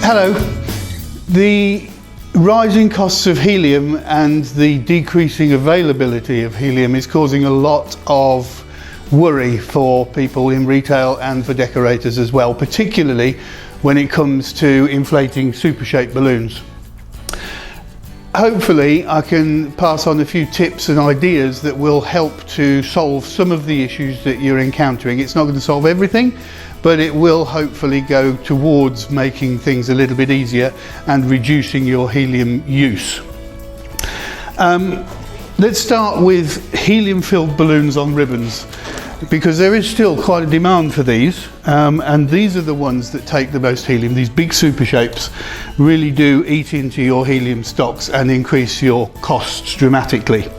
Hello. The rising costs of helium and the decreasing availability of helium is causing a lot of worry for people in retail and for decorators as well, particularly when it comes to inflating super-shaped balloons. Hopefully I can pass on a few tips and ideas that will help to solve some of the issues that you're encountering. It's not going to solve everything, but it will hopefully go towards making things a little bit easier and reducing your helium use. Let's start with helium-filled balloons on ribbons, because there is still quite a demand for these, and these are the ones that take the most helium. These big super shapes really do eat into your helium stocks and increase your costs dramatically.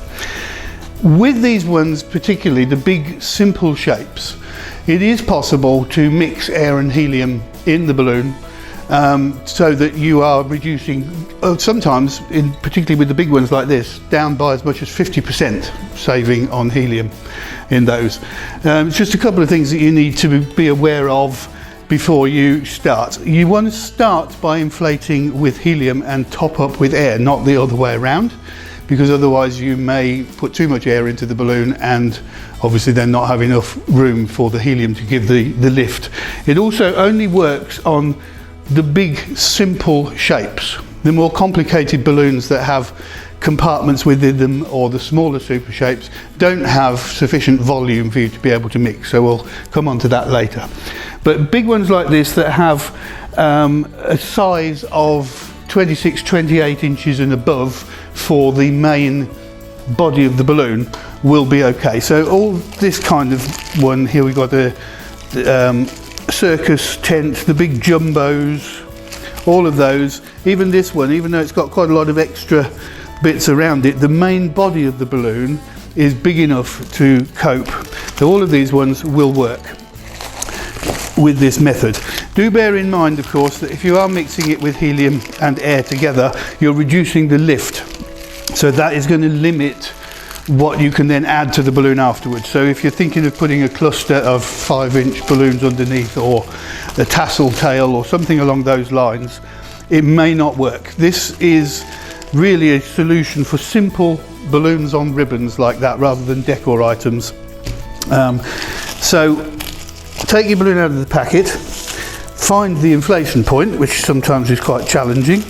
With these ones, particularly the big simple shapes, it is possible to mix air and helium in the balloon, so that you are reducing, sometimes, particularly with the big ones like this, down by as much as 50% saving on helium in those. It's just a couple of things that you need to be aware of before you start. You want to start by inflating with helium and top up with air, not the other way around, because otherwise you may put too much air into the balloon and obviously then not have enough room for the helium to give the lift. It also only works on the big simple shapes. The more complicated balloons that have compartments within them, or the smaller super shapes, don't have sufficient volume for you to be able to mix, so we'll come on to that later. But big ones like this that have a size of 26, 28 inches and above for the main body of the balloon will be okay. So all this kind of one here, we've got the circus tent, the big jumbos, all of those. Even this one, even though it's got quite a lot of extra bits around it, the main body of the balloon is big enough to cope. So all of these ones will work with this method. Do bear in mind, of course, that if you are mixing it with helium and air together, you're reducing the lift. So that is going to limit what you can then add to the balloon afterwards. So if you're thinking of putting a cluster of 5-inch balloons underneath, or a tassel tail or something along those lines, it may not work. This is really a solution for simple balloons on ribbons like that, rather than decor items. So take your balloon out of the packet, find the inflation point, which sometimes is quite challenging.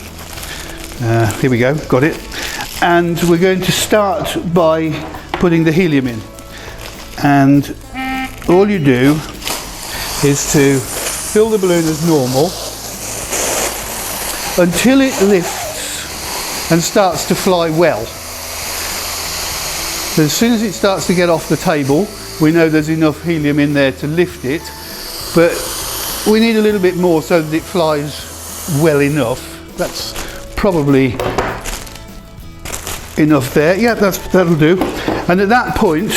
Here we go, got it. And we're going to start by putting the helium in. And all you do is to fill the balloon as normal until it lifts and starts to fly well. So as soon as it starts to get off the table, we know there's enough helium in there to lift it, but we need a little bit more so that it flies well enough. That's probably enough there. Yeah, that'll do. And at that point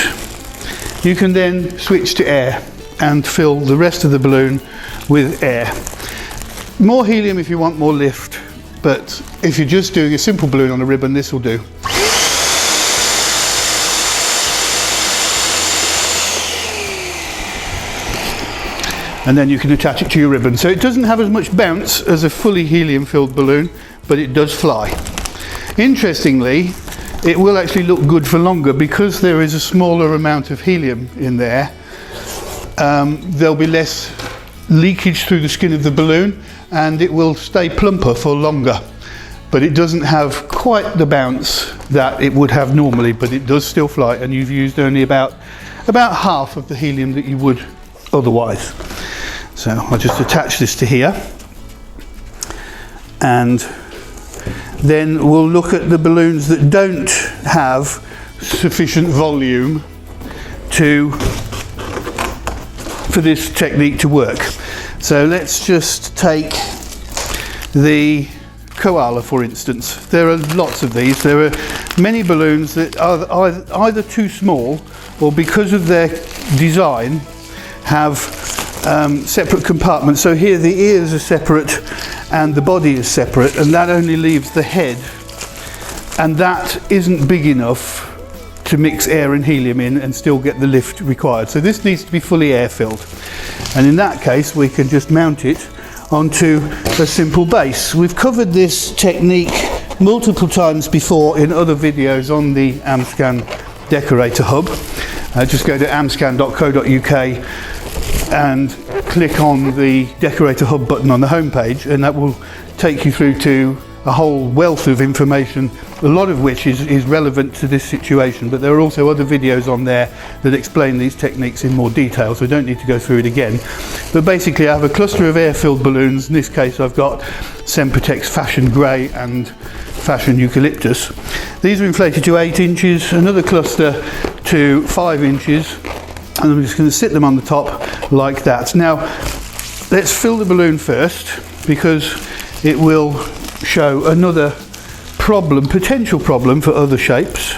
you can then switch to air and fill the rest of the balloon with air. More helium if you want more lift, but if you're just doing a simple balloon on a ribbon, this will do. And then you can attach it to your ribbon. So it doesn't have as much bounce as a fully helium filled balloon, but it does fly. Interestingly, it will actually look good for longer because there is a smaller amount of helium in there. There'll be less leakage through the skin of the balloon, and it will stay plumper for longer. But it doesn't have quite the bounce that it would have normally, but it does still fly, and you've used only about half of the helium that you would otherwise. So I'll just attach this to here, and then we'll look at the balloons that don't have sufficient volume for this technique to work. So let's just take the koala, for instance. There are lots of these. There are many balloons that are either too small, or because of their design have separate compartments. So here the ears are separate and the body is separate, and that only leaves the head, and that isn't big enough to mix air and helium in and still get the lift required. So this needs to be fully air filled, and in that case we can just mount it onto a simple base. We've covered this technique multiple times before in other videos on the Amscan decorator hub. Just go to amscan.co.uk and click on the decorator hub button on the home page, and that will take you through to a whole wealth of information, a lot of which is relevant to this situation, but there are also other videos on there that explain these techniques in more detail, so I don't need to go through it again. But basically I have a cluster of air-filled balloons. In this case I've got Sempertex Fashion Grey and Fashion Eucalyptus. These are inflated to 8 inches, another cluster to 5 inches, and I'm just going to sit them on the top like that. Now let's fill the balloon first, because it will show another problem, potential problem for other shapes.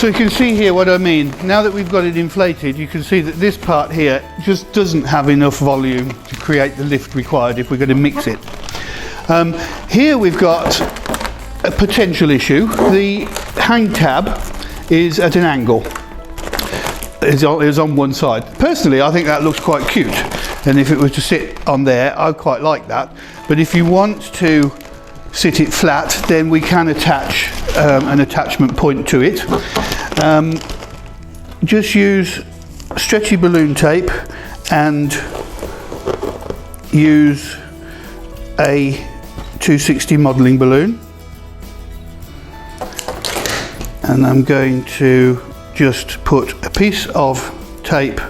So you can see here what I mean. Now that we've got it inflated, you can see that this part here just doesn't have enough volume to create the lift required if we're going to mix it. Here we've got a potential issue. The hang tab is at an angle. It's on one side. Personally, I think that looks quite cute, and if it was to sit on there, I quite like that. But if you want to sit it flat, then we can attach an attachment point to it. Just use stretchy balloon tape and use a 260 modelling balloon, and I'm going to just put a piece of tape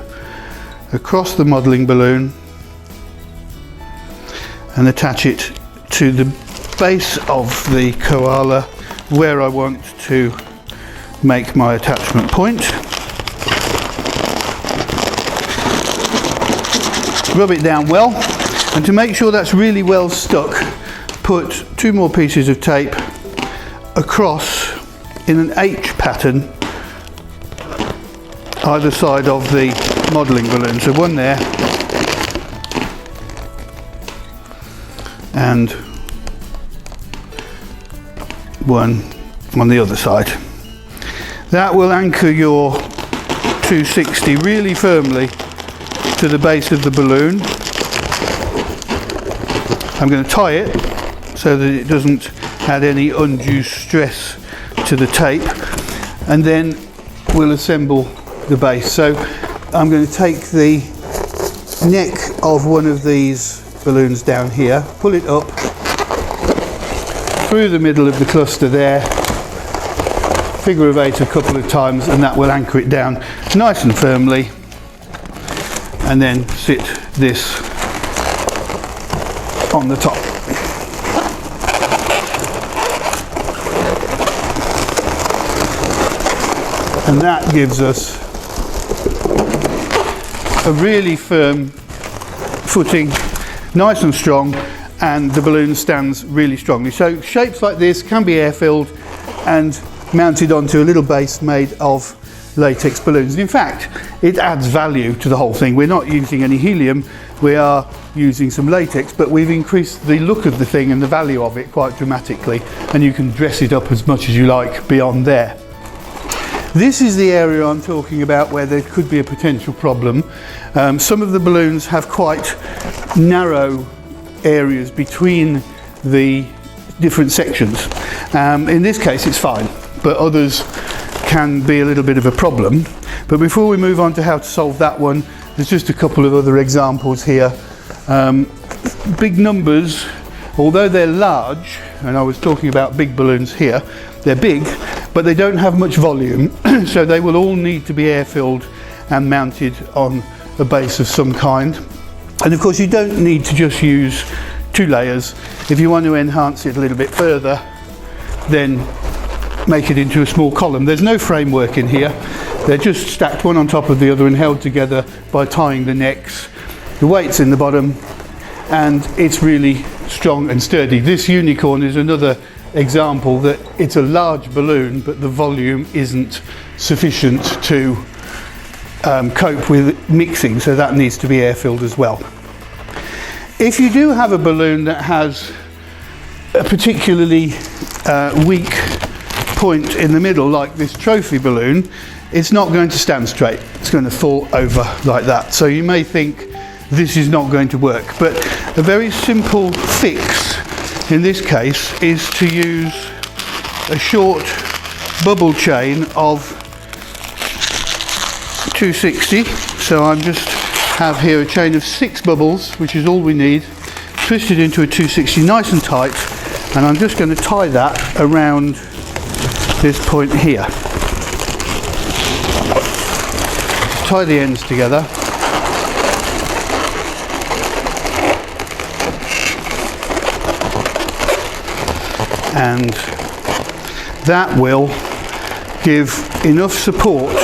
across the modelling balloon and attach it to the base of the koala where I want to make my attachment point. Rub it down well, and to make sure that's really well stuck, put 2 more pieces of tape across in an H pattern either side of the modelling balloon. So one there and one on the other side. That will anchor your 260 really firmly to the base of the balloon. I'm going to tie it so that it doesn't add any undue stress to the tape, and then we'll assemble the base. So I'm going to take the neck of one of these balloons down here, pull it up through the middle of the cluster there, figure of 8 a couple of times, and that will anchor it down nice and firmly, and then sit this on the top. And that gives us a really firm footing, nice and strong, and the balloon stands really strongly. So shapes like this can be air-filled and mounted onto a little base made of latex balloons. In fact, it adds value to the whole thing. We're not using any helium, we are using some latex, but we've increased the look of the thing and the value of it quite dramatically, and you can dress it up as much as you like beyond there. This is the area I'm talking about where there could be a potential problem. Some of the balloons have quite narrow areas between the different sections. In this case it's fine, but others can be a little bit of a problem. But before we move on to how to solve that one, there's just a couple of other examples here. Big numbers, although they're large, and I was talking about big balloons here, they're big, but they don't have much volume, so they will all need to be air-filled and mounted on a base of some kind. And of course you don't need to just use 2 layers. If you want to enhance it a little bit further, then make it into a small column. There's no framework in here, they're just stacked one on top of the other and held together by tying the necks. The weight's in the bottom, and it's really strong and sturdy. This unicorn is another example that it's a large balloon, but the volume isn't sufficient to cope with mixing, so that needs to be air filled as well. If you do have a balloon that has a particularly weak point in the middle, like this trophy balloon, it's not going to stand straight. It's going to fall over like that. So you may think this is not going to work, but a very simple fix in this case is to use a short bubble chain of 260. So I'm just have here a chain of 6 bubbles, which is all we need, twisted into a 260 nice and tight, and I'm just going to tie that around this point here. Tie the ends together. And that will give enough support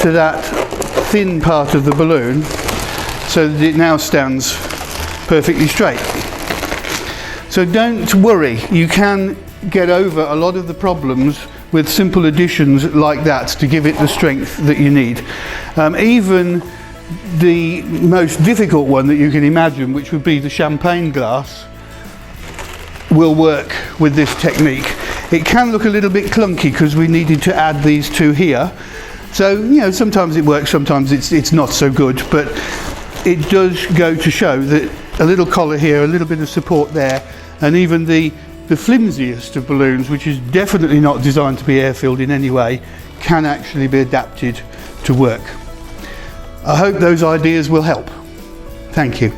to that thin part of the balloon so that it now stands perfectly straight. So don't worry, you can get over a lot of the problems with simple additions like that to give it the strength that you need. Even the most difficult one that you can imagine, which would be the champagne glass, will work with this technique. It can look a little bit clunky because we needed to add these two here. So, you know, sometimes it works, sometimes it's not so good, but it does go to show that a little collar here, a little bit of support there, and even the flimsiest of balloons, which is definitely not designed to be air-filled in any way, can actually be adapted to work. I hope those ideas will help. Thank you.